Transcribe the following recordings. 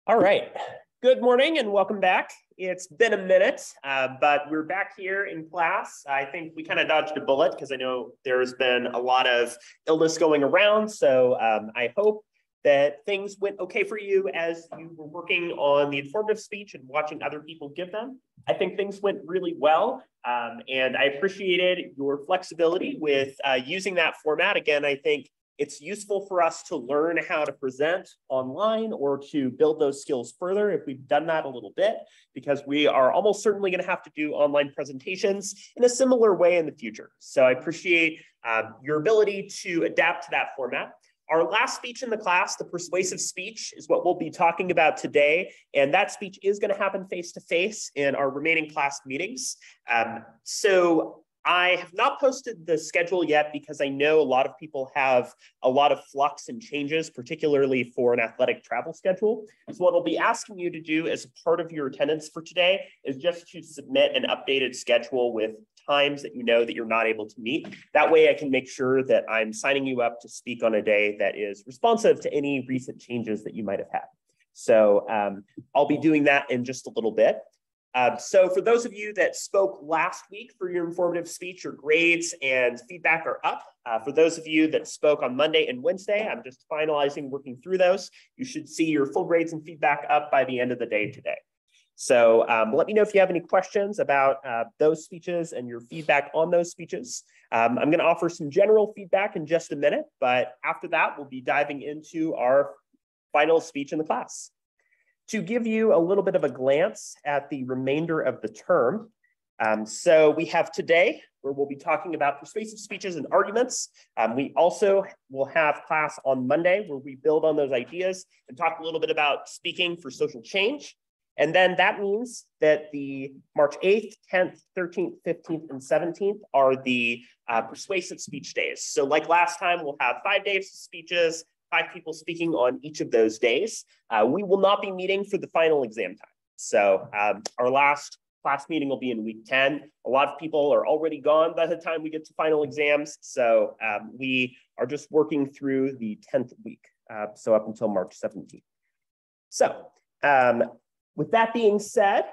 All right. Good morning and welcome back. It's been a minute, but we're back here in class. I think we kind of dodged a bullet because I know there's been a lot of illness going around. So I hope that things went okay for you as you were working on the informative speech and watching other people give them. I think things went really well, and I appreciated your flexibility with using that format. Again, I think it's useful for us to learn how to present online or to build those skills further if we've done that a little bit, because we are almost certainly going to have to do online presentations in a similar way in the future. So I appreciate your ability to adapt to that format. Our last speech in the class, the persuasive speech, is what we'll be talking about today. And that speech is going to happen face-to-face in our remaining class meetings. So I have not posted the schedule yet because I know a lot of people have a lot of flux and changes, particularly for an athletic travel schedule. So what I'll be asking you to do as a part of your attendance for today is just to submit an updated schedule with times that you know that you're not able to meet. That way I can make sure that I'm signing you up to speak on a day that is responsive to any recent changes that you might have had. So I'll be doing that in just a little bit. So for those of you that spoke last week for your informative speech, your grades and feedback are up. For those of you that spoke on Monday and Wednesday, I'm just finalizing, working through those. You should see your full grades and feedback up by the end of the day today. So let me know if you have any questions about those speeches and your feedback on those speeches. I'm going to offer some general feedback in just a minute, but after that, we'll be diving into our final speech in the class. To give you a little bit of a glance at the remainder of the term. So we have today, where we'll be talking about persuasive speeches and arguments. We also will have class on Monday, where we build on those ideas and talk a little bit about speaking for social change. And then that means that the March 8th, 10th, 13th, 15th, and 17th are the persuasive speech days. So like last time, we'll have 5 days of speeches, 5 people speaking on each of those days. We will not be meeting for the final exam time. So our last class meeting will be in week 10. A lot of people are already gone by the time we get to final exams. So we are just working through the 10th week, so up until March 17th. So with that being said,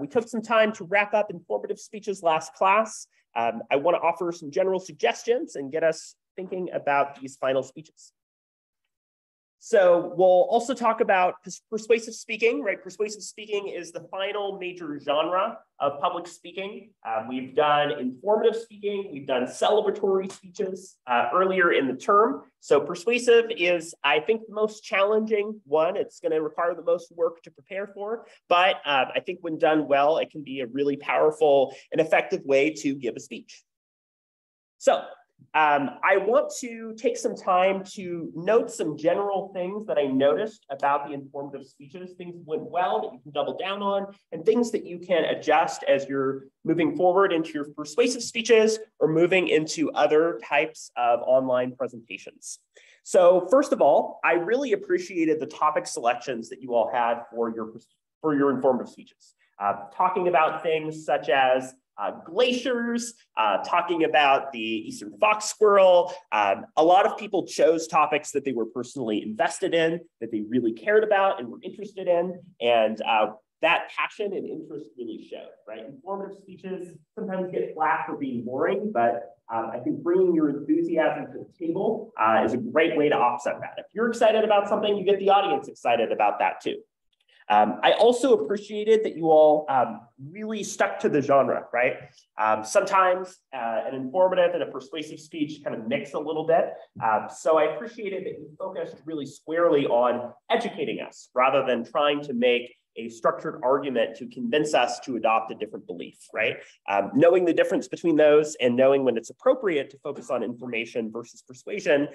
we took some time to wrap up informative speeches last class. I want to offer some general suggestions and get us thinking about these final speeches. So we'll also talk about persuasive speaking, right? Persuasive speaking is the final major genre of public speaking. We've done informative speaking, we've done celebratory speeches earlier in the term. So persuasive is, I think, the most challenging one. It's going to require the most work to prepare for, but I think when done well, it can be a really powerful and effective way to give a speech. So I want to take some time to note some general things that I noticed about the informative speeches, things that went well that you can double down on, and things that you can adjust as you're moving forward into your persuasive speeches or moving into other types of online presentations. So first of all, I really appreciated the topic selections that you all had for your informative speeches. Talking about things such as glaciers, talking about the eastern fox squirrel. A lot of people chose topics that they were personally invested in, that they really cared about and were interested in, and that passion and interest really showed, right? Informative speeches sometimes get flack for being boring, but I think bringing your enthusiasm to the table is a great way to offset that. If you're excited about something, you get the audience excited about that too. I also appreciated that you all really stuck to the genre, right? Sometimes an informative and a persuasive speech kind of mix a little bit. So I appreciated that you focused really squarely on educating us rather than trying to make a structured argument to convince us to adopt a different belief, right? Knowing the difference between those and knowing when it's appropriate to focus on information versus persuasion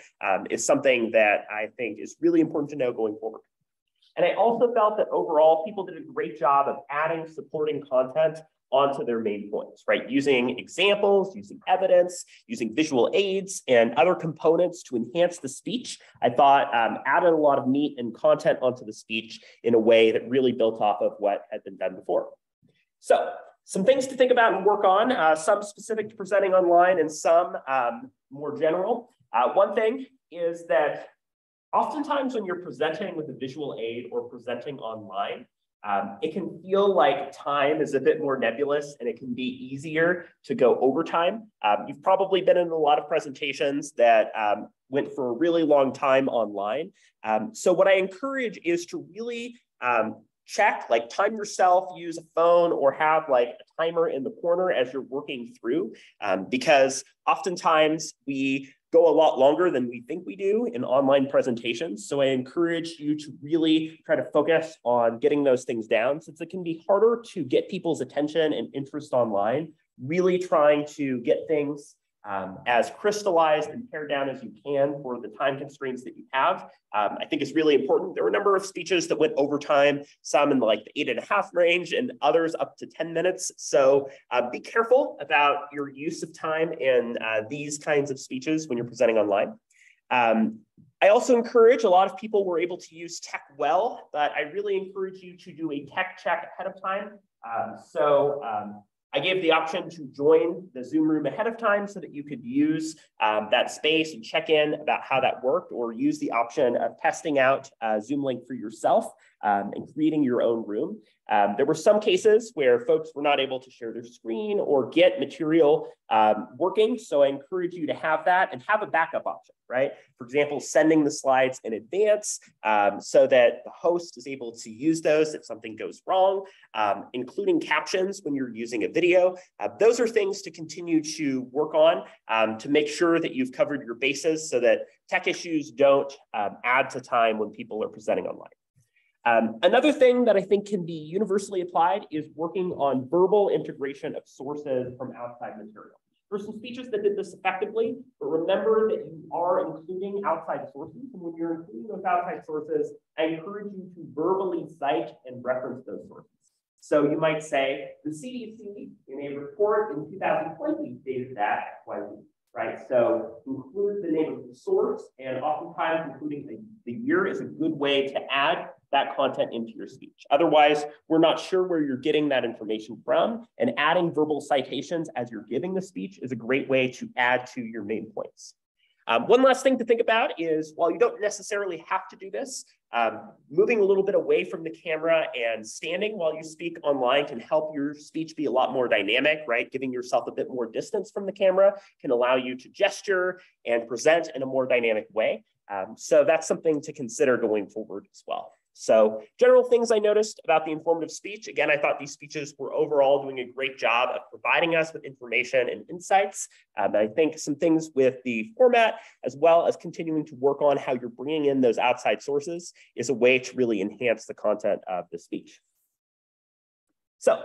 is something that I think is really important to know going forward. And I also felt that overall, people did a great job of adding supporting content onto their main points, right? Using examples, using evidence, using visual aids and other components to enhance the speech. I thought added a lot of meat and content onto the speech in a way that really built off of what had been done before. So some things to think about and work on, some specific to presenting online and some more general. One thing is that Oftentimes when you're presenting with a visual aid or presenting online, it can feel like time is a bit more nebulous and it can be easier to go over time. You've probably been in a lot of presentations that went for a really long time online. So what I encourage is to really check, like time yourself, use a phone or have like a timer in the corner as you're working through, because oftentimes we go a lot longer than we think we do in online presentations. So I encourage you to really try to focus on getting those things down, since it can be harder to get people's attention and interest online, really trying to get things as crystallized and pared down as you can for the time constraints that you have. I think is really important. There were a number of speeches that went over time, some in like the 8.5 range and others up to 10 minutes. So be careful about your use of time in these kinds of speeches when you're presenting online. I also encourage, a lot of people were able to use tech well, but I really encourage you to do a tech check ahead of time. I gave the option to join the Zoom room ahead of time so that you could use that space and check in about how that worked, or use the option of testing out Zoom Link for yourself and creating your own room. There were some cases where folks were not able to share their screen or get material working. So I encourage you to have that and have a backup option, right? For example, sending the slides in advance so that the host is able to use those if something goes wrong, including captions when you're using a video. Those are things to continue to work on to make sure that you've covered your bases so that tech issues don't add to time when people are presenting online. Another thing that I think can be universally applied is working on verbal integration of sources from outside material. There's some speeches that did this effectively, but remember that you are including outside sources. And when you're including those outside sources, I encourage you to verbally cite and reference those sources. So you might say, the CDC in a report in 2020 stated that, right? So include the name of the source, and oftentimes including the year is a good way to add that content into your speech. Otherwise, we're not sure where you're getting that information from, and adding verbal citations as you're giving the speech is a great way to add to your main points. One last thing to think about is, while you don't necessarily have to do this, moving a little bit away from the camera and standing while you speak online can help your speech be a lot more dynamic, right? Giving yourself a bit more distance from the camera can allow you to gesture and present in a more dynamic way. So that's something to consider going forward as well. So general things I noticed about the informative speech. Again, I thought these speeches were overall doing a great job of providing us with information and insights. I think some things with the format, as well as continuing to work on how you're bringing in those outside sources, is a way to really enhance the content of the speech. So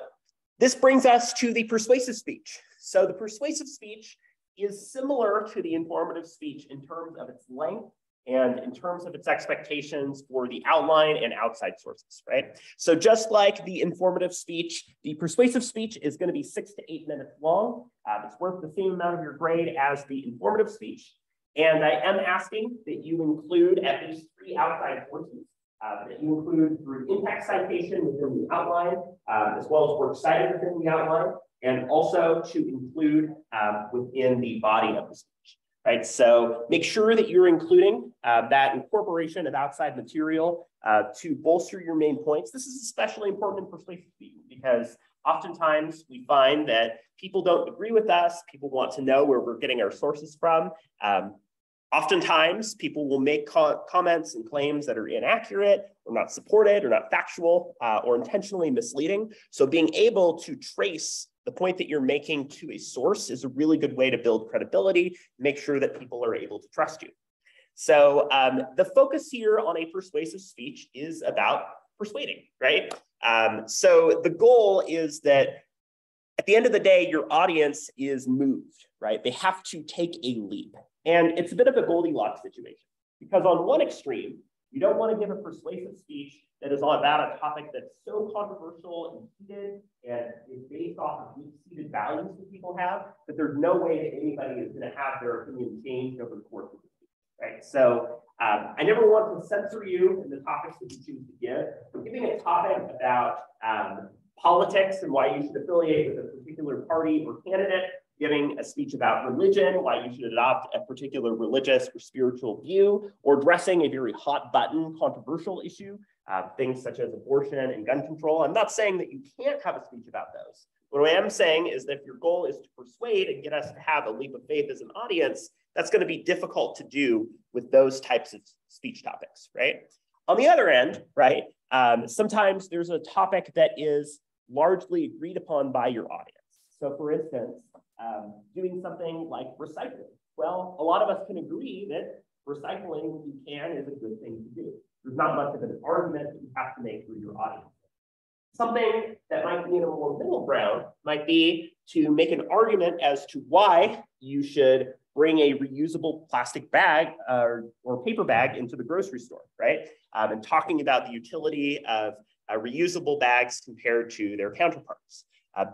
this brings us to the persuasive speech. So the persuasive speech is similar to the informative speech in terms of its length and in terms of its expectations for the outline and outside sources, right? So just like the informative speech, the persuasive speech is going to be 6 to 8 minutes long. It's worth the same amount of your grade as the informative speech. And I am asking that you include at least 3 outside sources, that you include through in-text citation within the outline, as well as works cited within the outline, and also to include within the body of the speech. Right, so make sure that you're including that incorporation of outside material to bolster your main points. This is especially important in persuasive speaking because oftentimes we find that people don't agree with us. People want to know where we're getting our sources from. Oftentimes people will make comments and claims that are inaccurate or not supported or not factual or intentionally misleading. So being able to trace the point that you're making to a source is a really good way to build credibility, make sure that people are able to trust you. So the focus here on a persuasive speech is about persuading, right? So the goal is that at the end of the day, your audience is moved, right? They have to take a leap. And it's a bit of a Goldilocks situation because on one extreme, you don't want to give a persuasive speech that is all about a topic that's so controversial and heated and is based off of deep-seated values that people have that there's no way that anybody is going to have their opinion changed over the course of the speech, right? So I never want to censor you in the topics that you choose to give. But giving a topic about politics and why you should affiliate with a particular party or candidate giving a speech about religion, why you should adopt a particular religious or spiritual view, or addressing a very hot button controversial issue, things such as abortion and gun control. I'm not saying that you can't have a speech about those. What I am saying is that if your goal is to persuade and get us to have a leap of faith as an audience, that's going to be difficult to do with those types of speech topics, right? On the other end, right, sometimes there's a topic that is largely agreed upon by your audience. So for instance, doing something like recycling. Well, a lot of us can agree that recycling, when you can, is a good thing to do. There's not much of an argument that you have to make through your audience. Something that might be in a more middle ground might be to make an argument as to why you should bring a reusable plastic bag or paper bag into the grocery store, right? And talking about the utility of reusable bags compared to their counterparts.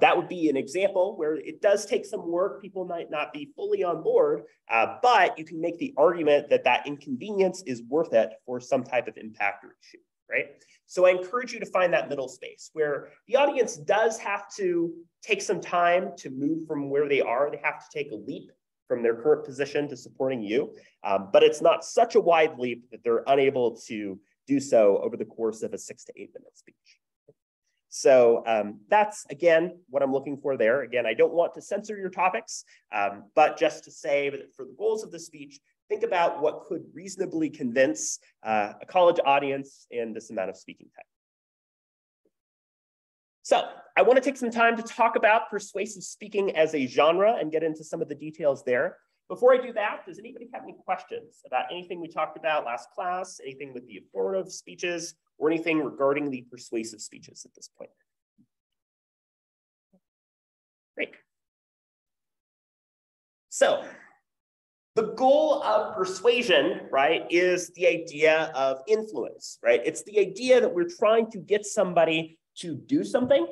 That would be an example where it does take some work. People might not be fully on board, but you can make the argument that that inconvenience is worth it for some type of impact or issue, right? So I encourage you to find that middle space where the audience does have to take some time to move from where they are. They have to take a leap from their current position to supporting you, but it's not such a wide leap that they're unable to do so over the course of a 6 to 8 minute speech. So that's, again, what I'm looking for there. Again, I don't want to censor your topics, but just to say that for the goals of the speech, think about what could reasonably convince a college audience in this amount of speaking time. So I want to take some time to talk about persuasive speaking as a genre and get into some of the details there. Before I do that, does anybody have any questions about anything we talked about last class, anything with the informative speeches, or anything regarding the persuasive speeches at this point? Great. So the goal of persuasion, right, is the idea of influence, right? It's the idea that we're trying to get somebody to do something.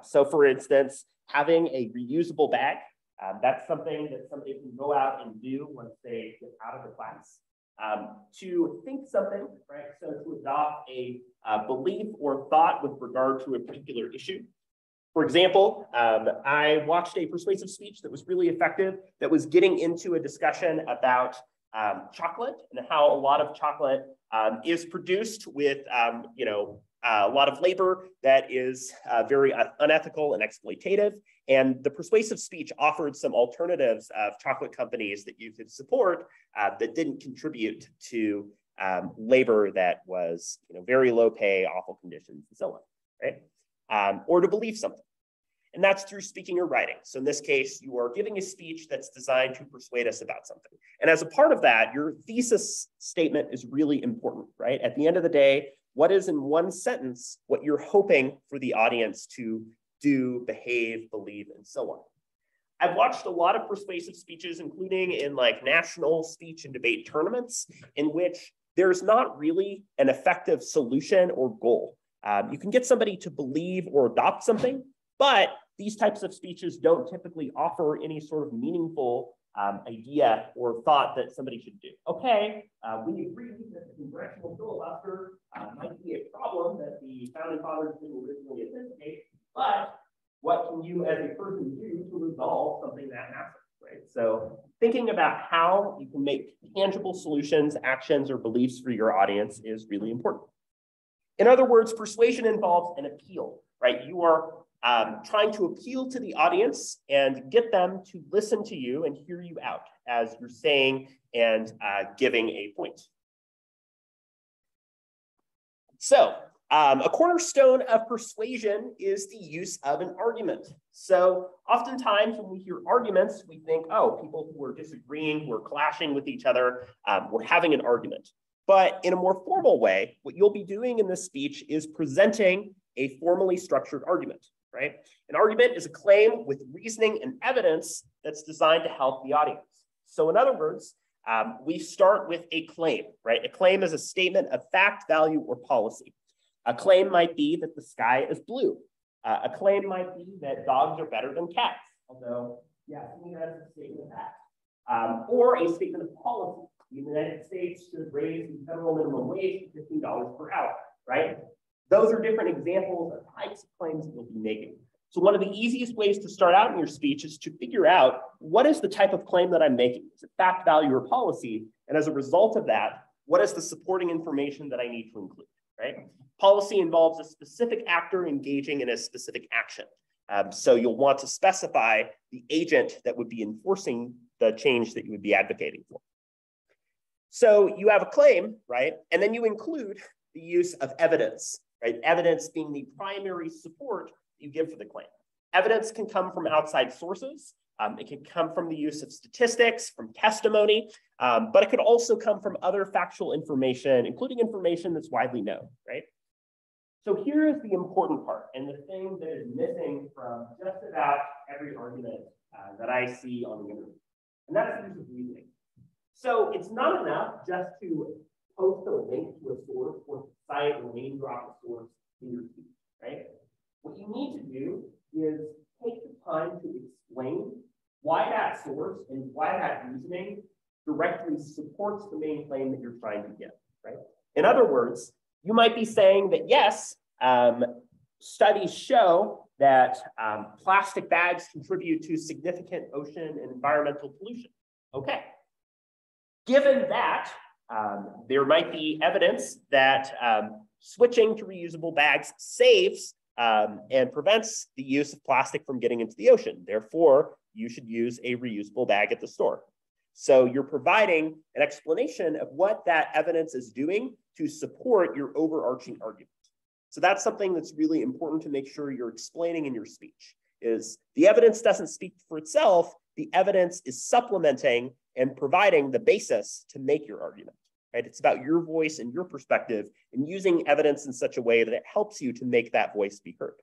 So for instance, having a reusable bag, that's something that somebody can go out and do once they get out of the class. To think something, right? So to adopt a belief or thought with regard to a particular issue. For example, I watched a persuasive speech that was really effective that was getting into a discussion about chocolate and how a lot of chocolate is produced with, a lot of labor that is very unethical and exploitative. And the persuasive speech offered some alternatives of chocolate companies that you could support that didn't contribute to labor that was very low pay, awful conditions, and so on, right? Or to believe something. And that's through speaking or writing. So in this case, you are giving a speech that's designed to persuade us about something. And as a part of that, your thesis statement is really important, right? At the end of the day, what is in one sentence what you're hoping for the audience to do, behave, believe, and so on. I've watched a lot of persuasive speeches, including in like national speech and debate tournaments, in which there's not really an effective solution or goal. You can get somebody to believe or adopt something, but these types of speeches don't typically offer any sort of meaningful idea or thought that somebody should do. Okay, we agree that the congressional filibuster might be a problem that the founding fathers didn't originally anticipate, but what can you as a person do to resolve something that massive, right? So thinking about how you can make tangible solutions, actions, or beliefs for your audience is really important. In other words, persuasion involves an appeal, right? You are trying to appeal to the audience and get them to listen to you and hear you out as you're saying and giving a point. So a cornerstone of persuasion is the use of an argument. So oftentimes when we hear arguments, we think, oh, people who are disagreeing, who are clashing with each other, we're having an argument. But in a more formal way, what you'll be doing in this speech is presenting a formally structured argument, right? An argument is a claim with reasoning and evidence that's designed to help the audience. So in other words, we start with a claim, right? A claim is a statement of fact, value, or policy. A claim might be that the sky is blue. A claim might be that dogs are better than cats, although, yeah, I think that's a statement of fact. Or a statement of policy. The United States should raise the federal minimum wage to $15 per hour, right? Those are different examples of types of claims that you'll be making. So one of the easiest ways to start out in your speech is to figure out what is the type of claim that I'm making. Is it fact, value, or policy? And as a result of that, what is the supporting information that I need to include, right? Policy involves a specific actor engaging in a specific action. So you'll want to specify the agent that would be enforcing the change that you would be advocating for. So you have a claim, right? And then you include the use of evidence, right? Evidence being the primary support you give for the claim. Evidence can come from outside sources. It can come from the use of statistics, from testimony, but it could also come from other factual information, including information that's widely known, right? So here is the important part, and the thing that is missing from just about every argument that I see on the internet, and that's the use of reasoning. So it's not enough just to post a link to a source or cite or name drop a source in your speech, right? What you need to do is take the time to explain why that source and why that reasoning directly supports the main claim that you're trying to get, right? In other words, you might be saying that, yes, studies show that plastic bags contribute to significant ocean and environmental pollution. Okay. Given that, there might be evidence that switching to reusable bags saves and prevents the use of plastic from getting into the ocean. Therefore, you should use a reusable bag at the store. So you're providing an explanation of what that evidence is doing to support your overarching argument. So that's something that's really important to make sure you're explaining in your speech, is the evidence doesn't speak for itself. The evidence is supplementing and providing the basis to make your argument, right? It's about your voice and your perspective and using evidence in such a way that it helps you to make that voice be heard.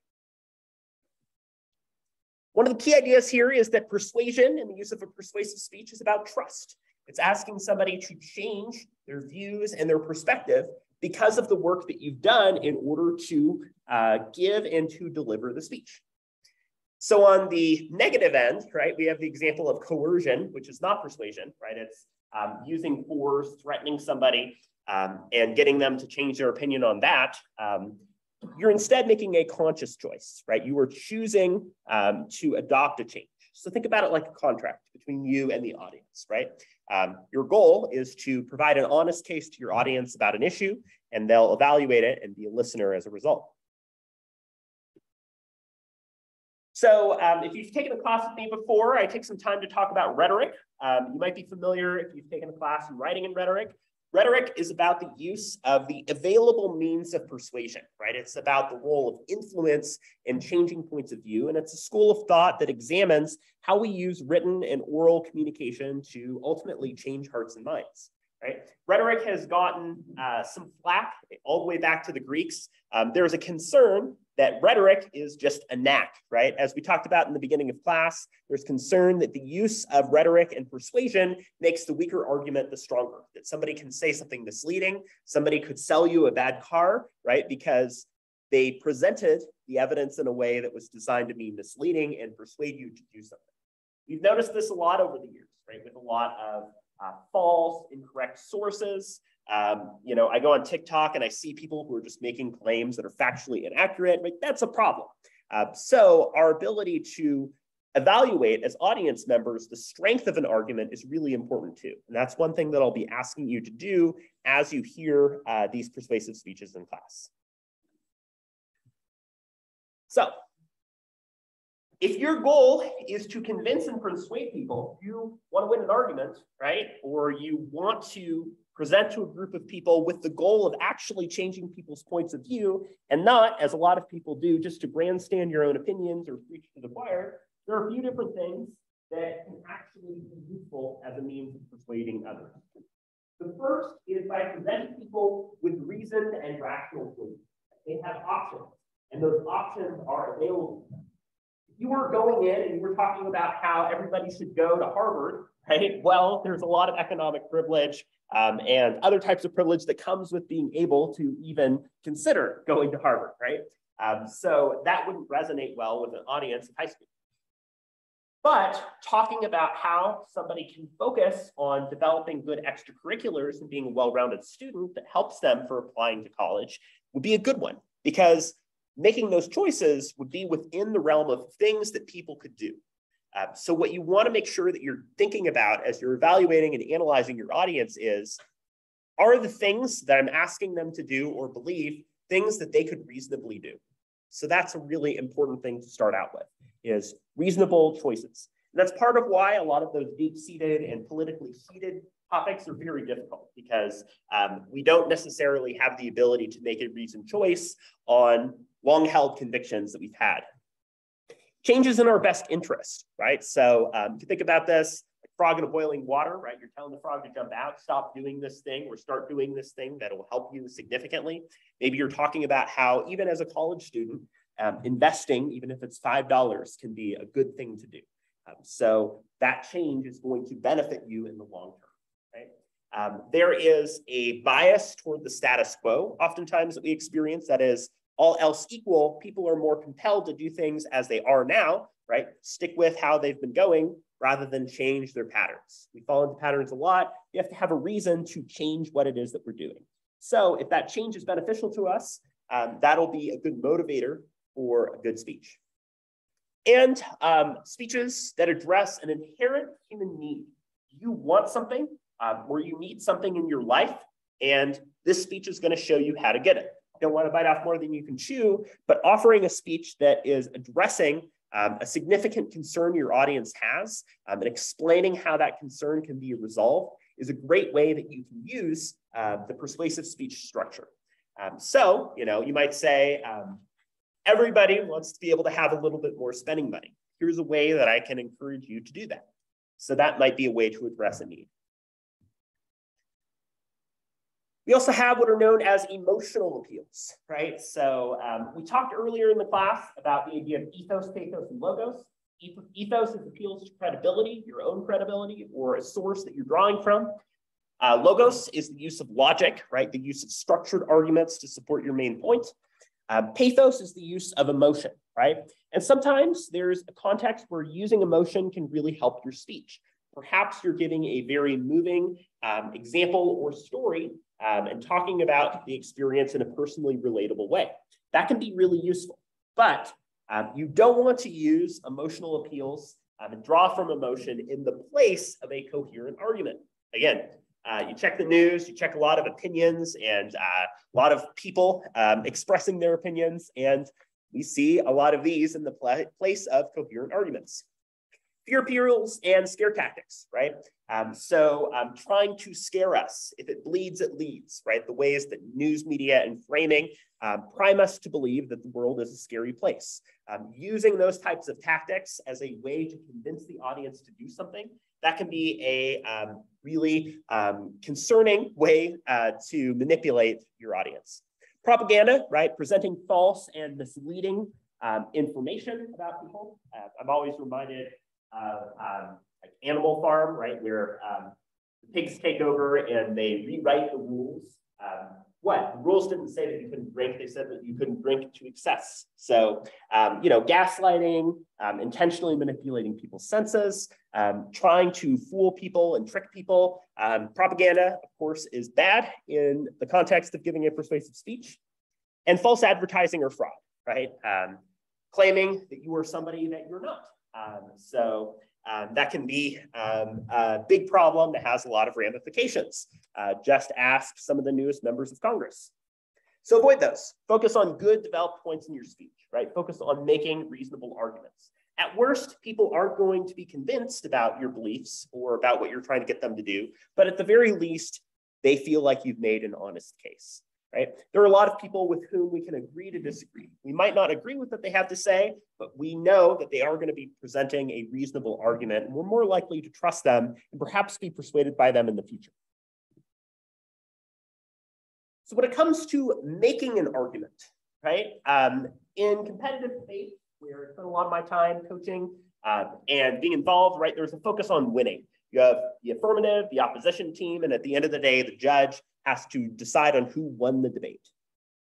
One of the key ideas here is that persuasion and the use of a persuasive speech is about trust. It's asking somebody to change their views and their perspective because of the work that you've done in order to give and to deliver the speech. So on the negative end, right, we have the example of coercion, which is not persuasion, right? It's using force, threatening somebody, and getting them to change their opinion on that. You're instead making a conscious choice, right? You are choosing to adopt a change. So think about it like a contract between you and the audience, right? Your goal is to provide an honest case to your audience about an issue, and they'll evaluate it and be a listener as a result. So if you've taken a class with me before, I take some time to talk about rhetoric. You might be familiar if you've taken a class in writing and rhetoric. Rhetoric is about the use of the available means of persuasion, right? It's about the role of influence in changing points of view. And it's a school of thought that examines how we use written and oral communication to ultimately change hearts and minds, right? Rhetoric has gotten some flack all the way back to the Greeks. There's a concern that rhetoric is just a knack, right? As we talked about in the beginning of class, there's concern that the use of rhetoric and persuasion makes the weaker argument the stronger, that somebody can say something misleading, somebody could sell you a bad car, right? Because they presented the evidence in a way that was designed to be misleading and persuade you to do something. We've noticed this a lot over the years, right? With a lot of false, incorrect sources. You know, I go on TikTok and I see people who are just making claims that are factually inaccurate. Like, that's a problem. So our ability to evaluate as audience members the strength of an argument is really important too. And that's one thing that I'll be asking you to do as you hear these persuasive speeches in class. So if your goal is to convince and persuade people, you want to win an argument, right? Or you want to present to a group of people with the goal of actually changing people's points of view, and not, as a lot of people do, just to grandstand your own opinions or preach to the choir, there are a few different things that can actually be useful as a means of persuading others. The first is by presenting people with reasoned and rational points. They have options, and those options are available to them. You were going in and you were talking about how everybody should go to Harvard, right? Well, there's a lot of economic privilege and other types of privilege that comes with being able to even consider going to Harvard, right? So that wouldn't resonate well with an audience of high school. But talking about how somebody can focus on developing good extracurriculars and being a well-rounded student that helps them for applying to college would be a good one, because making those choices would be within the realm of things that people could do. So what you want to make sure that you're thinking about as you're evaluating and analyzing your audience is, are the things that I'm asking them to do or believe things that they could reasonably do? So that's a really important thing to start out with, is reasonable choices. And that's part of why a lot of those deep-seated and politically heated topics are very difficult, because we don't necessarily have the ability to make a reasoned choice on long-held convictions that we've had. Changes in our best interest, right? So if you think about this, like frog in a boiling water, right? You're telling the frog to jump out, stop doing this thing, or start doing this thing that will help you significantly. Maybe you're talking about how, even as a college student, investing, even if it's $5, can be a good thing to do. So that change is going to benefit you in the long term, right? There is a bias toward the status quo, oftentimes, that we experience. That is, all else equal, people are more compelled to do things as they are now, right? Stick with how they've been going rather than change their patterns. We fall into patterns a lot. You have to have a reason to change what it is that we're doing. So if that change is beneficial to us, that'll be a good motivator for a good speech. And speeches that address an inherent human need. You want something, or you need something in your life, and this speech is going to show you how to get it. You don't want to bite off more than you can chew, but offering a speech that is addressing a significant concern your audience has, and explaining how that concern can be resolved is a great way that you can use the persuasive speech structure. So, you might say, everybody wants to be able to have a little bit more spending money. Here's a way that I can encourage you to do that. So that might be a way to address a need. We also have what are known as emotional appeals, right? So we talked earlier in the class about the idea of ethos, pathos, and logos. Ethos is appeals to credibility, your own credibility, or a source that you're drawing from. Logos is the use of logic, right? The use of structured arguments to support your main point. Pathos is the use of emotion, right? And sometimes there's a context where using emotion can really help your speech. Perhaps you're giving a very moving example or story and talking about the experience in a personally relatable way. That can be really useful, but you don't want to use emotional appeals and draw from emotion in the place of a coherent argument. Again, you check the news, you check a lot of opinions and a lot of people expressing their opinions, and we see a lot of these in the place of coherent arguments. Fear appeals and scare tactics, right? So trying to scare us. If it bleeds, it leads, right? The ways that news media and framing prime us to believe that the world is a scary place. Using those types of tactics as a way to convince the audience to do something, that can be a really concerning way to manipulate your audience. Propaganda, right? Presenting false and misleading information about people. I'm always reminded of like Animal Farm, right? Where the pigs take over and they rewrite the rules. The rules didn't say that you couldn't drink, they said that you couldn't drink to excess. So, gaslighting, intentionally manipulating people's senses, trying to fool people and trick people. Propaganda, of course, is bad in the context of giving a persuasive speech. And false advertising or fraud, right? Claiming that you are somebody that you're not. That can be a big problem that has a lot of ramifications. Just ask some of the newest members of Congress. So avoid those. Focus on good developed points in your speech, right? Focus on making reasonable arguments. At worst, people aren't going to be convinced about your beliefs or about what you're trying to get them to do, but at the very least, they feel like you've made an honest case. Right? There are a lot of people with whom we can agree to disagree. We might not agree with what they have to say, but we know that they are going to be presenting a reasonable argument, and we're more likely to trust them and perhaps be persuaded by them in the future. So when it comes to making an argument, right? In competitive debate, where I spend a lot of my time coaching and being involved, right? There's a focus on winning. You have the affirmative, the opposition team, and at the end of the day, the judge has to decide on who won the debate.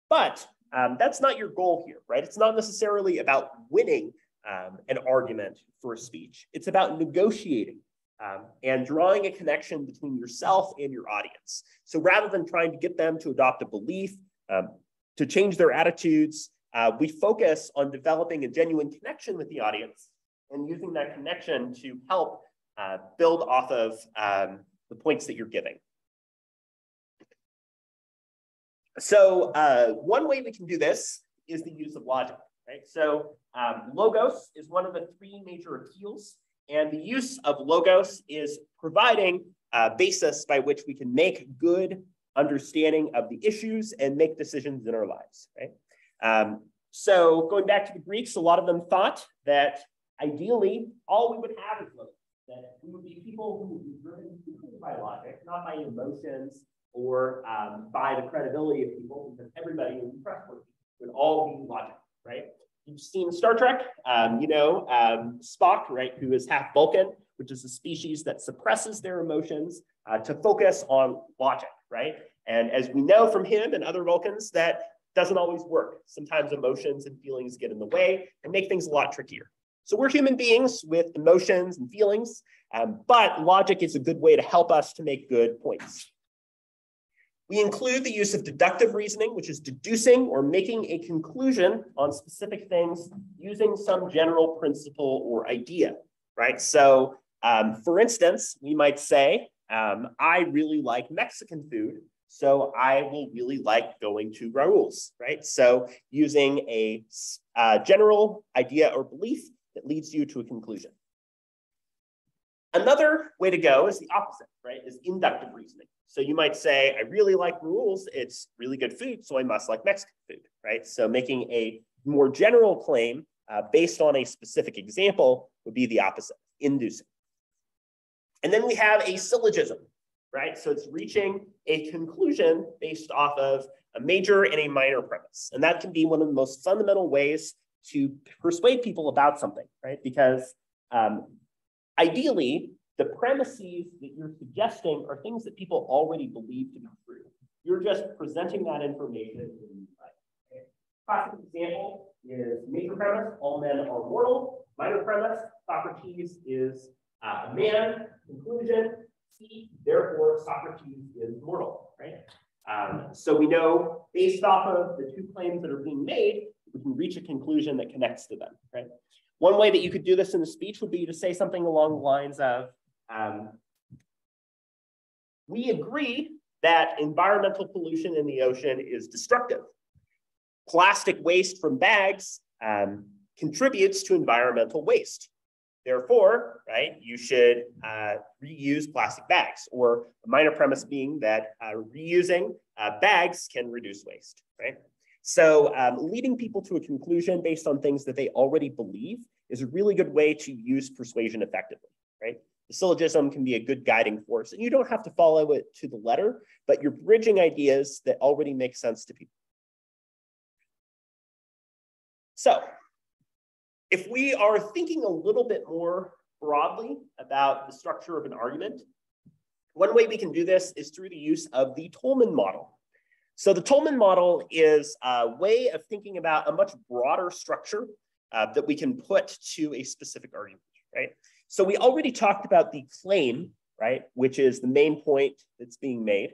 But that's not your goal here, right? It's not necessarily about winning an argument for a speech. It's about negotiating and drawing a connection between yourself and your audience. So rather than trying to get them to adopt a belief, to change their attitudes, we focus on developing a genuine connection with the audience and using that connection to help build off of the points that you're giving. So one way we can do this is the use of logic, right? So logos is one of the three major appeals, and the use of logos is providing a basis by which we can make good understanding of the issues and make decisions in our lives, right? So going back to the Greeks, a lot of them thought that ideally all we would have is logos, that we would be people who would be driven by logic, not by emotions or by the credibility of people, because everybody would be trustworthy. It would all be logic, right? You've seen Star Trek, Spock, right, who is half Vulcan, which is a species that suppresses their emotions to focus on logic, right? And as we know from him and other Vulcans, that doesn't always work. Sometimes emotions and feelings get in the way and make things a lot trickier. So we're human beings with emotions and feelings, but logic is a good way to help us to make good points. We include the use of deductive reasoning, which is deducing or making a conclusion on specific things using some general principle or idea, right? So for instance, we might say, I really like Mexican food, so I will really like going to Raul's, right? So using a general idea or belief that leads you to a conclusion. Another way to go is the opposite, right? Is inductive reasoning. So you might say, I really like Raul's, it's really good food, so I must like Mexican food, right? So making a more general claim based on a specific example would be the opposite, inducing. And then we have a syllogism, right? So it's reaching a conclusion based off of a major and a minor premise. And that can be one of the most fundamental ways to persuade people about something, right? Because ideally, the premises that you're suggesting are things that people already believe to be true. You're just presenting that information. Okay. Classic example is major premise, all men are mortal. Minor premise, Socrates is a man. Conclusion, C, therefore Socrates is mortal, right? So we know based off of the two claims that are being made, we can reach a conclusion that connects to them, right? One way that you could do this in the speech would be to say something along the lines of, we agree that environmental pollution in the ocean is destructive. Plastic waste from bags contributes to environmental waste. Therefore, right, you should reuse plastic bags, or a minor premise being that reusing bags can reduce waste, right? So leading people to a conclusion based on things that they already believe is a really good way to use persuasion effectively, right? The syllogism can be a good guiding force, and you don't have to follow it to the letter, but you're bridging ideas that already make sense to people. So if we are thinking a little bit more broadly about the structure of an argument, one way we can do this is through the use of the Tolman model. So the Tolman model is a way of thinking about a much broader structure that we can put to a specific argument, right? So we already talked about the claim, right, which is the main point that's being made.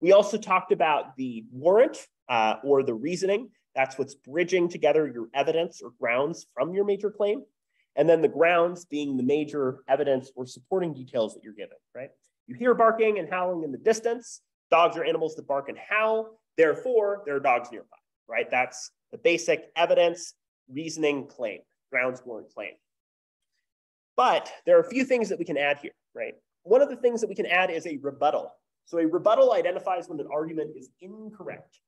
We also talked about the warrant or the reasoning. That's what's bridging together your evidence or grounds from your major claim. And then the grounds being the major evidence or supporting details that you're given, right? You hear barking and howling in the distance. Dogs are animals that bark and howl. Therefore, there are dogs nearby, right? That's the basic evidence, reasoning, claim, grounds, warrant, claim. But there are a few things that we can add here, right? One of the things that we can add is a rebuttal. So a rebuttal identifies when an argument is incorrect.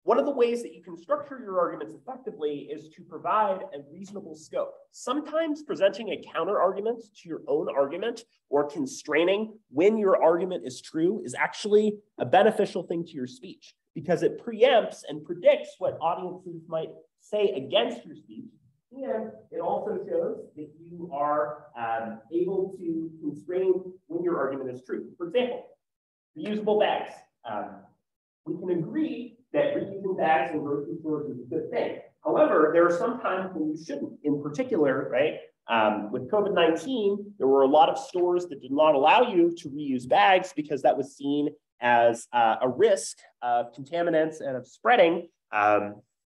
One of the ways that you can structure your arguments effectively is to provide a reasonable scope. Sometimes presenting a counter argument to your own argument or constraining when your argument is true is actually a beneficial thing to your speech because it preempts and predicts what audiences might say against your speech. And it also shows that you are able to constrain when your argument is true. For example, reusable bags. We can agree that reusing bags in grocery stores is a good thing. However, there are some times when you shouldn't. In particular, right, with COVID-19, there were a lot of stores that did not allow you to reuse bags because that was seen as a risk of contaminants and of spreading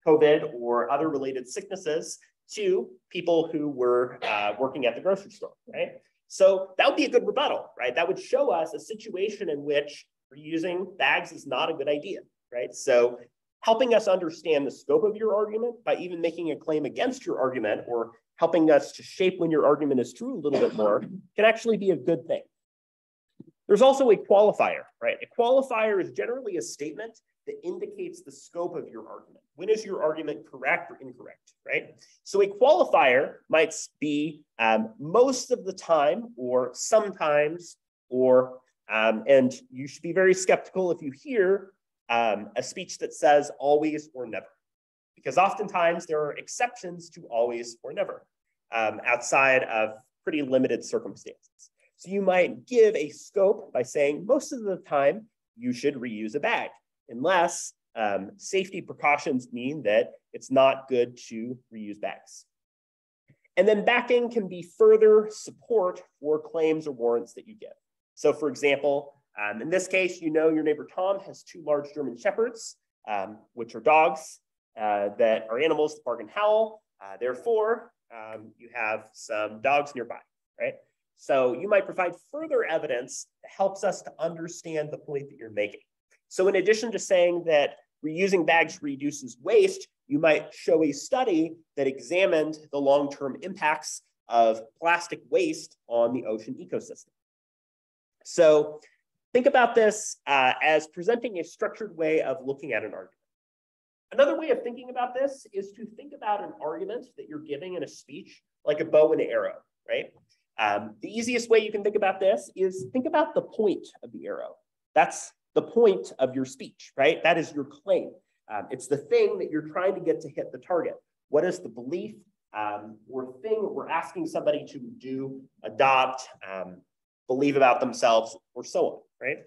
COVID or other related sicknesses to people who were working at the grocery store, right? So that would be a good rebuttal, right? That would show us a situation in which reusing bags is not a good idea, right? So helping us understand the scope of your argument by even making a claim against your argument or helping us to shape when your argument is true a little bit more can actually be a good thing. There's also a qualifier, right? A qualifier is generally a statement that indicates the scope of your argument. When is your argument correct or incorrect, right? So a qualifier might be most of the time or sometimes or, and you should be very skeptical if you hear a speech that says always or never, because oftentimes there are exceptions to always or never outside of pretty limited circumstances. So you might give a scope by saying most of the time you should reuse a bag, unless safety precautions mean that it's not good to reuse bags. And then backing can be further support for claims or warrants that you give. So for example, in this case, you know your neighbor Tom has 2 large German Shepherds, which are dogs that are animals that bark and howl. Therefore, you have some dogs nearby, right? So you might provide further evidence that helps us to understand the point that you're making. So in addition to saying that reusing bags reduces waste, you might show a study that examined the long-term impacts of plastic waste on the ocean ecosystem. So think about this as presenting a structured way of looking at an argument. Another way of thinking about this is to think about an argument that you're giving in a speech like a bow and arrow, right? The easiest way you can think about this is think about the point of the arrow. That's the point of your speech, right? That is your claim. It's the thing that you're trying to get to hit the target. What is the belief or thing that we're asking somebody to do, adopt, believe about themselves, or so on, right?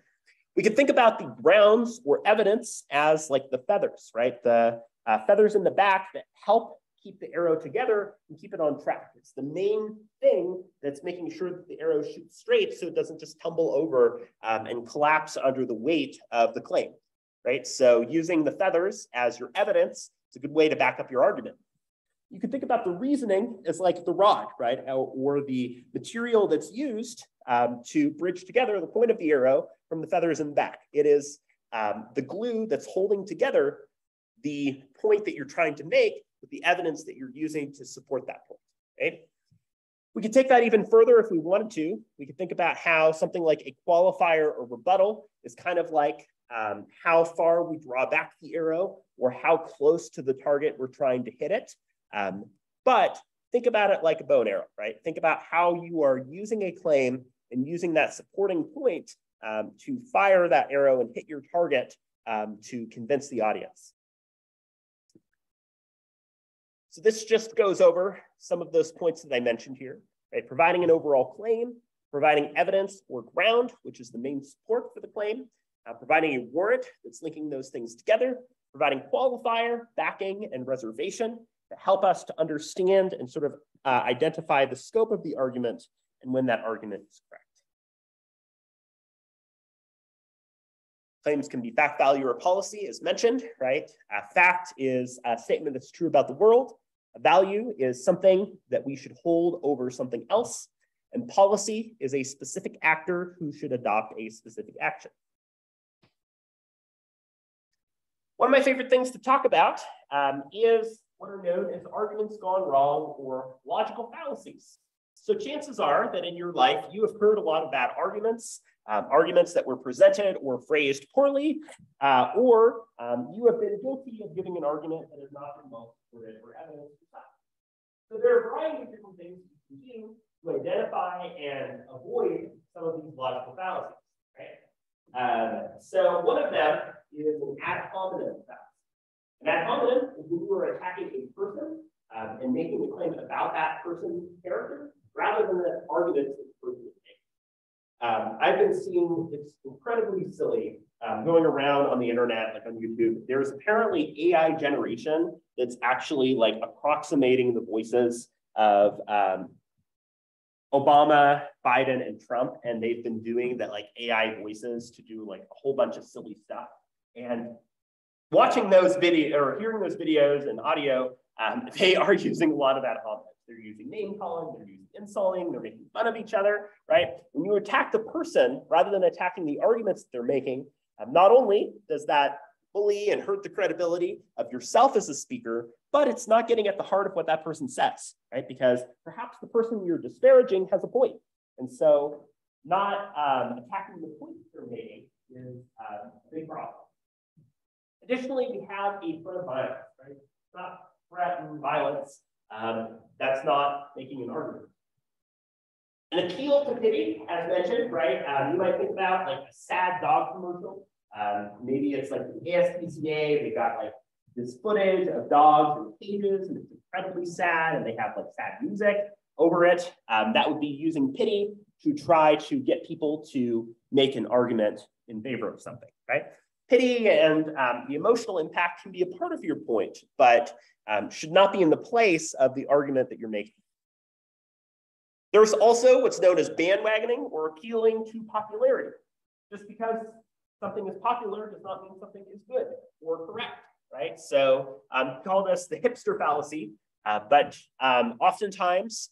We could think about the grounds or evidence as like the feathers, right? The feathers in the back that help keep the arrow together and keep it on track. It's the main thing that's making sure that the arrow shoots straight so it doesn't just tumble over and collapse under the weight of the claim, right? So using the feathers as your evidence is a good way to back up your argument. You can think about the reasoning as like the rod, right? Or the material that's used to bridge together the point of the arrow from the feathers in the back. It is the glue that's holding together the point that you're trying to make with the evidence that you're using to support that point, right? We could take that even further if we wanted to. We could think about how something like a qualifier or rebuttal is kind of like how far we draw back the arrow or how close to the target we're trying to hit it. But think about it like a bow and arrow, right? Think about how you are using a claim and using that supporting point to fire that arrow and hit your target to convince the audience. So this just goes over some of those points that I mentioned here, right? Providing an overall claim, providing evidence or ground, which is the main support for the claim, providing a warrant that's linking those things together, providing qualifier, backing, and reservation that help us to understand and sort of identify the scope of the argument and when that argument is correct. Claims can be fact, value, or policy, as mentioned, right? Fact is a statement that's true about the world. A value is something that we should hold over something else. And policy is a specific actor who should adopt a specific action. One of my favorite things to talk about is what are known as arguments gone wrong or logical fallacies. So chances are that in your life, you have heard a lot of bad arguments, arguments that were presented or phrased poorly, or you have been guilty of giving an argument that has not been well supported or evidence. So there are a variety of different things you can do to identify and avoid some of these logical fallacies, right? So one of them is an ad hominem fallacy. An ad hominem is when you are attacking a person and making a claim about that person's character rather than the arguments that the person is making. I've been seeing, it's incredibly silly, going around on the internet, like on YouTube. There's apparently AI generation that's actually like approximating the voices of Obama, Biden, and Trump, and they've been doing that like AI voices to do like a whole bunch of silly stuff. And watching those videos or hearing those videos and audio, they are using a lot of ad hominems. They're using name calling, they're using insulting, they're making fun of each other, right? When you attack the person rather than attacking the arguments that they're making, not only does that bully and hurt the credibility of yourself as a speaker, but it's not getting at the heart of what that person says, right? Because perhaps the person you're disparaging has a point. And so not attacking the point they're making is a big problem. Additionally, we have a threat of violence, right? It's not threat and violence. That's not making an argument. An appeal to pity, as mentioned, right? You might think about like a sad dog commercial. Maybe it's like the ASPCA, they got like this footage of dogs in cages and it's incredibly sad and they have like sad music over it. That would be using pity to try to get people to make an argument in favor of something, right? Pity and the emotional impact can be a part of your point, but should not be in the place of the argument that you're making. There's also what's known as bandwagoning or appealing to popularity. Just because something is popular does not mean something is good or correct, right? So call this the hipster fallacy, but oftentimes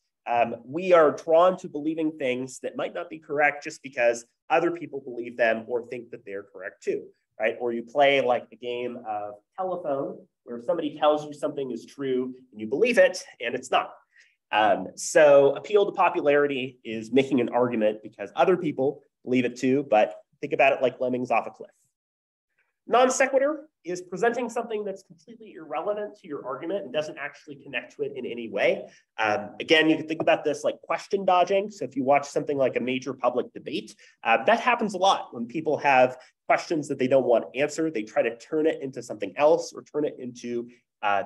we are drawn to believing things that might not be correct just because other people believe them or think that they're correct too, right? Or you play like the game of telephone where somebody tells you something is true and you believe it and it's not. So appeal to popularity is making an argument because other people believe it too, but think about it like lemmings off a cliff. Non sequitur is presenting something that's completely irrelevant to your argument and doesn't actually connect to it in any way. Again, you can think about this like question dodging. So if you watch something like a major public debate, that happens a lot when people have questions that they don't want answered. They try to turn it into something else or turn it into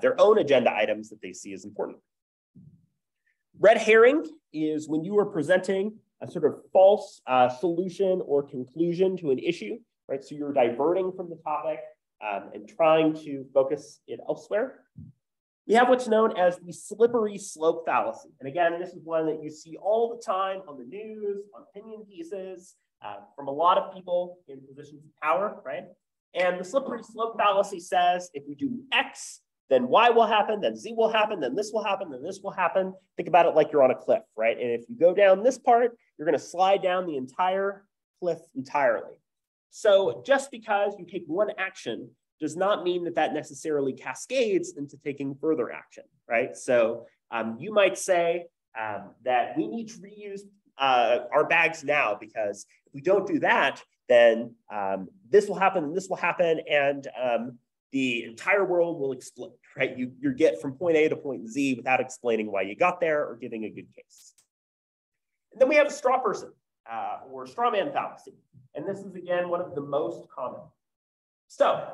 their own agenda items that they see as important. Red herring is when you are presenting a sort of false solution or conclusion to an issue, right? So you're diverting from the topic and trying to focus it elsewhere. We have what's known as the slippery slope fallacy. And again, this is one that you see all the time on the news, on opinion pieces, from a lot of people in positions of power, right? And the slippery slope fallacy says, if we do X, then Y will happen, then Z will happen, then this will happen, then this will happen. Think about it like you're on a cliff, right? And if you go down this part, you're going to slide down the entire cliff entirely. So just because you take one action does not mean that that necessarily cascades into taking further action, right? So you might say that we need to reuse our bags now because if we don't do that, then this will happen and this will happen and the entire world will explode, right? You get from point A to point Z without explaining why you got there or giving a good case. And then we have a straw person or straw man fallacy. And this is, again, one of the most common. So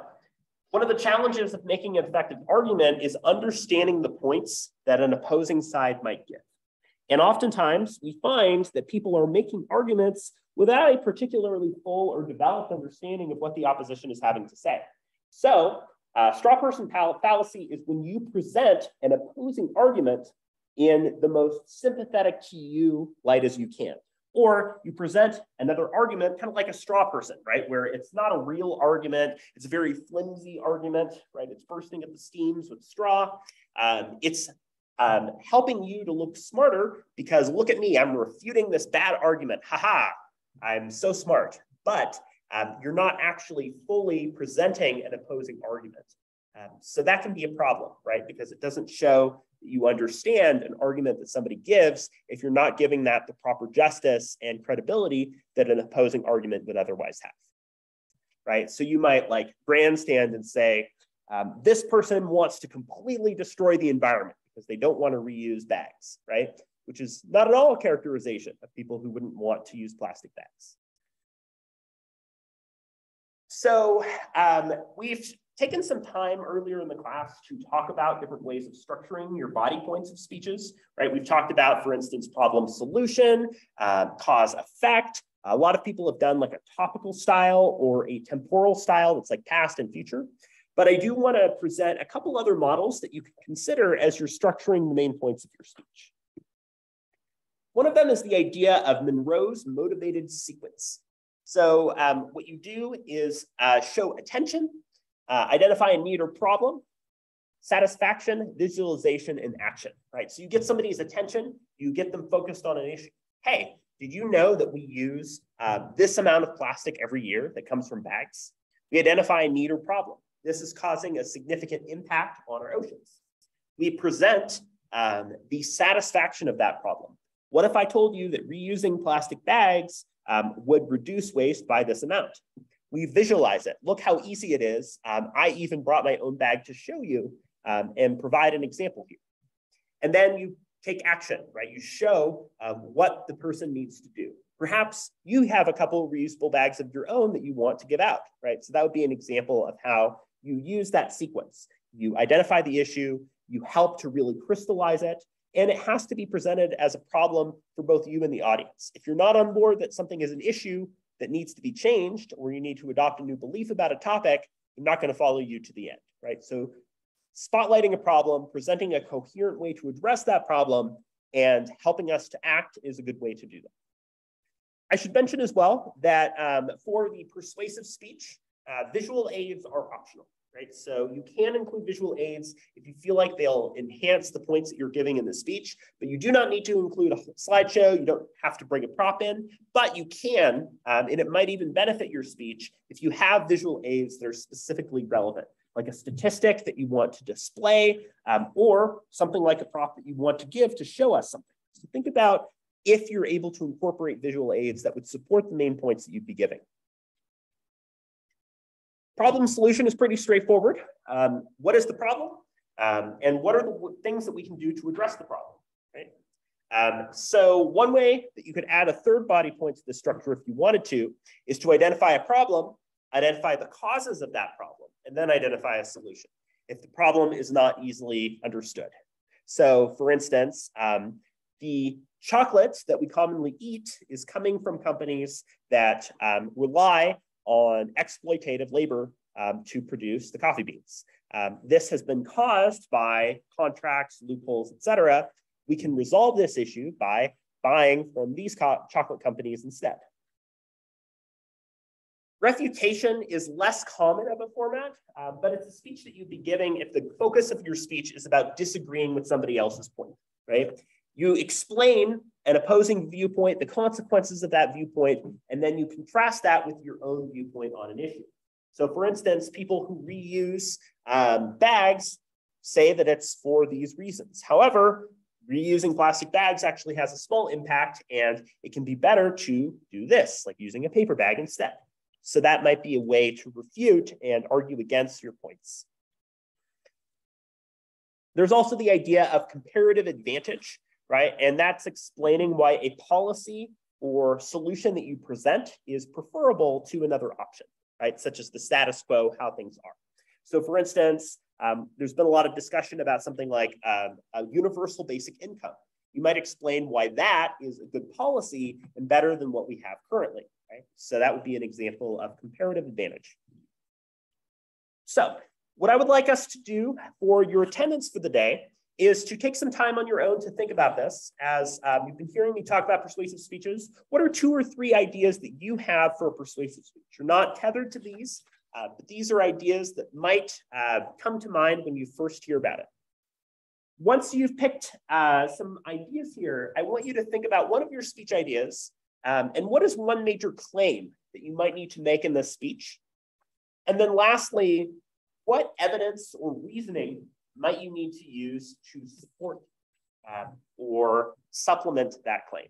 one of the challenges of making an effective argument is understanding the points that an opposing side might give. And oftentimes we find that people are making arguments without a particularly full or developed understanding of what the opposition is having to say. So straw person fallacy is when you present an opposing argument in the most sympathetic to you light as you can. Or you present another argument kind of like a straw person, right? Where it's not a real argument. It's a very flimsy argument, right? It's bursting at the seams with straw. It's helping you to look smarter because look at me, I'm refuting this bad argument. Haha, I'm so smart. But you're not actually fully presenting an opposing argument. So that can be a problem, right? Because it doesn't show that you understand an argument that somebody gives if you're not giving that the proper justice and credibility that an opposing argument would otherwise have, right? So you might like grandstand and say, this person wants to completely destroy the environment because they don't want to reuse bags, right? Which is not at all a characterization of people who wouldn't want to use plastic bags. So we've taken some time earlier in the class to talk about different ways of structuring your body points of speeches, right? We've talked about, for instance, problem solution, cause effect. A lot of people have done like a topical style or a temporal style that's like past and future. But I do want to present a couple other models that you can consider as you're structuring the main points of your speech. One of them is the idea of Monroe's motivated sequence. So what you do is show attention, Identify a need or problem, satisfaction, visualization, and action, right? So you get somebody's attention, you get them focused on an issue. Hey, did you know that we use this amount of plastic every year that comes from bags? We identify a need or problem. This is causing a significant impact on our oceans. We present the satisfaction of that problem. What if I told you that reusing plastic bags would reduce waste by this amount? We visualize it. Look how easy it is. I even brought my own bag to show you and provide an example here. And then you take action, right? You show what the person needs to do. Perhaps you have a couple of reusable bags of your own that you want to give out, right? So that would be an example of how you use that sequence. You identify the issue, you help to really crystallize it, and it has to be presented as a problem for both you and the audience. If you're not on board that something is an issue that needs to be changed, or you need to adopt a new belief about a topic, I'm not going to follow you to the end, right? So spotlighting a problem, presenting a coherent way to address that problem, and helping us to act is a good way to do that. I should mention as well that for the persuasive speech, visual aids are optional, right? So you can include visual aids if you feel like they'll enhance the points that you're giving in the speech, but you do not need to include a slideshow. You don't have to bring a prop in, but you can, and it might even benefit your speech if you have visual aids that are specifically relevant, like a statistic that you want to display, or something like a prop that you want to give to show us something. So think about if you're able to incorporate visual aids that would support the main points that you'd be giving. Problem solution is pretty straightforward. What is the problem? And what are the things that we can do to address the problem, right? So one way that you could add a third body point to the structure if you wanted to is to identify a problem, identify the causes of that problem, and then identify a solution if the problem is not easily understood. So for instance, the chocolate that we commonly eat is coming from companies that rely on exploitative labor to produce the coffee beans. This has been caused by contracts, loopholes, et cetera. We can resolve this issue by buying from these chocolate companies instead. Refutation is less common of a format, but it's a speech that you'd be giving if the focus of your speech is about disagreeing with somebody else's point, right? You explain an opposing viewpoint, the consequences of that viewpoint, and then you contrast that with your own viewpoint on an issue. So for instance, people who reuse bags say that it's for these reasons. However, reusing plastic bags actually has a small impact, and it can be better to do this, like using a paper bag instead. So that might be a way to refute and argue against your points. There's also the idea of comparative advantage, right? And that's explaining why a policy or solution that you present is preferable to another option, right? Such as the status quo, how things are. So for instance, there's been a lot of discussion about something like a universal basic income. You might explain why that is a good policy and better than what we have currently, right? So that would be an example of comparative advantage. So what I would like us to do for your attendance for the day is to take some time on your own to think about this. As you've been hearing me talk about persuasive speeches, what are 2 or 3 ideas that you have for a persuasive speech? You're not tethered to these, but these are ideas that might come to mind when you first hear about it. Once you've picked some ideas here, I want you to think about one of your speech ideas and what is one major claim that you might need to make in this speech? And then lastly, what evidence or reasoning might you need to use to support or supplement that claim?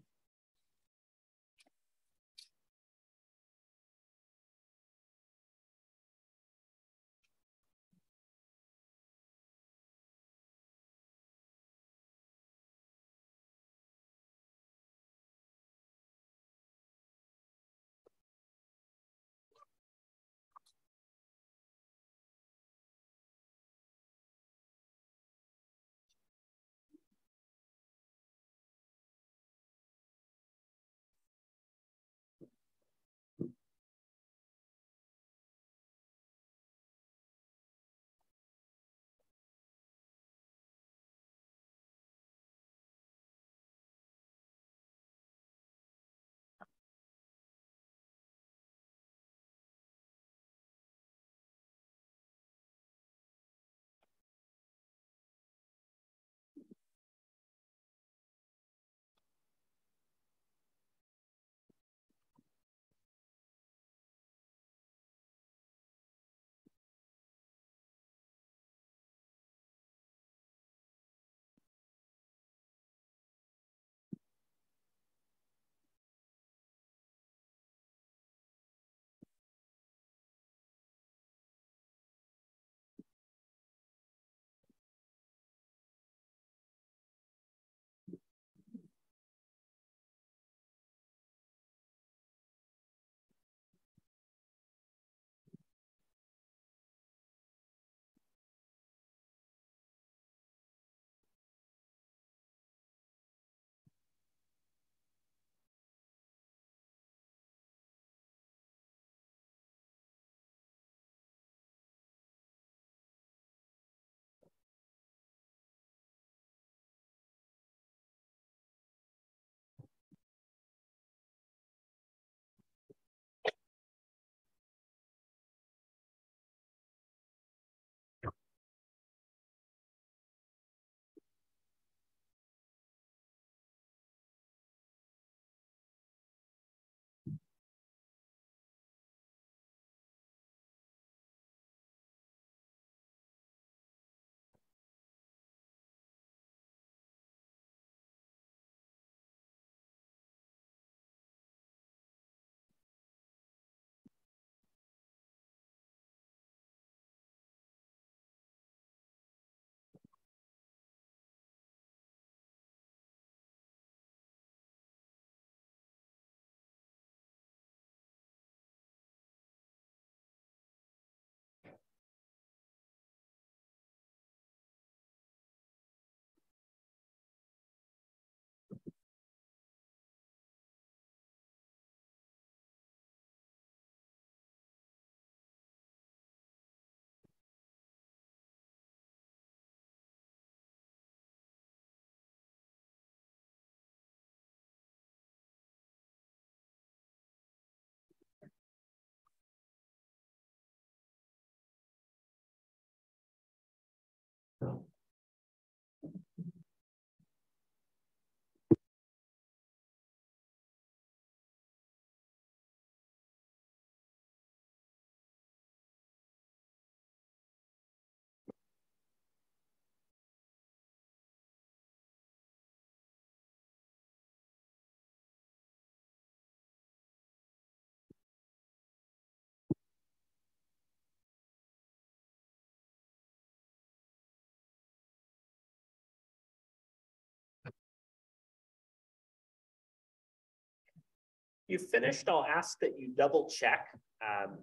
you finished, I'll ask that you double check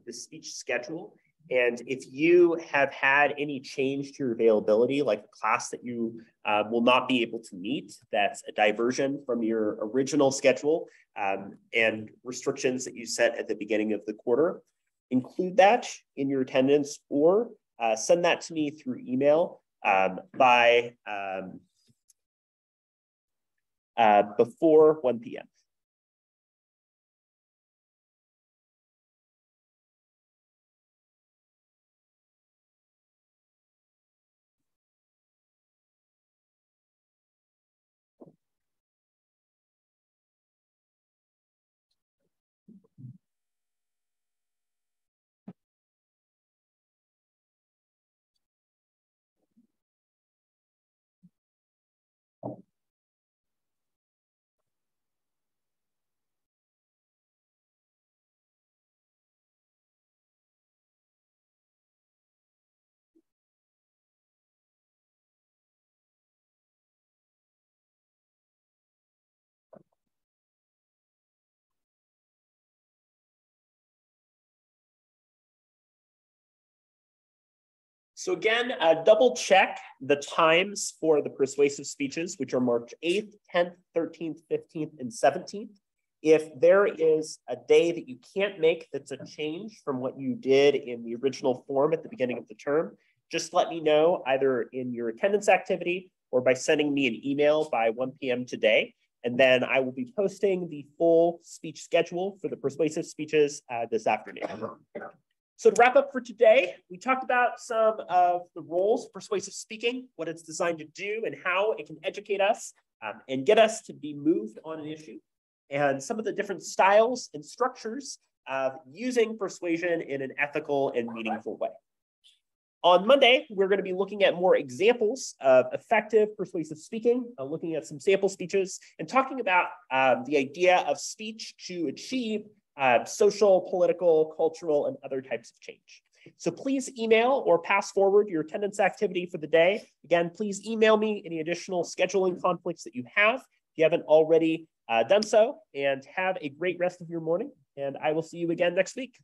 the speech schedule. And if you have had any change to your availability, like a class that you will not be able to meet, that's a diversion from your original schedule and restrictions that you set at the beginning of the quarter, include that in your attendance or send that to me through email by before 1 p.m. So again, double check the times for the persuasive speeches, which are March 8th, 10th, 13th, 15th, and 17th. If there is a day that you can't make that's a change from what you did in the original form at the beginning of the term, just let me know either in your attendance activity or by sending me an email by 1 p.m. today. And then I will be posting the full speech schedule for the persuasive speeches this afternoon. So to wrap up for today, we talked about some of the roles of persuasive speaking, what it's designed to do and how it can educate us and get us to be moved on an issue, and some of the different styles and structures of using persuasion in an ethical and meaningful way. On Monday, we're going to be looking at more examples of effective persuasive speaking, looking at some sample speeches, and talking about the idea of speech to achieve social, political, cultural, and other types of change. So please email or pass forward your attendance activity for the day. Again, please email me any additional scheduling conflicts that you have if you haven't already done so, and have a great rest of your morning. And I will see you again next week.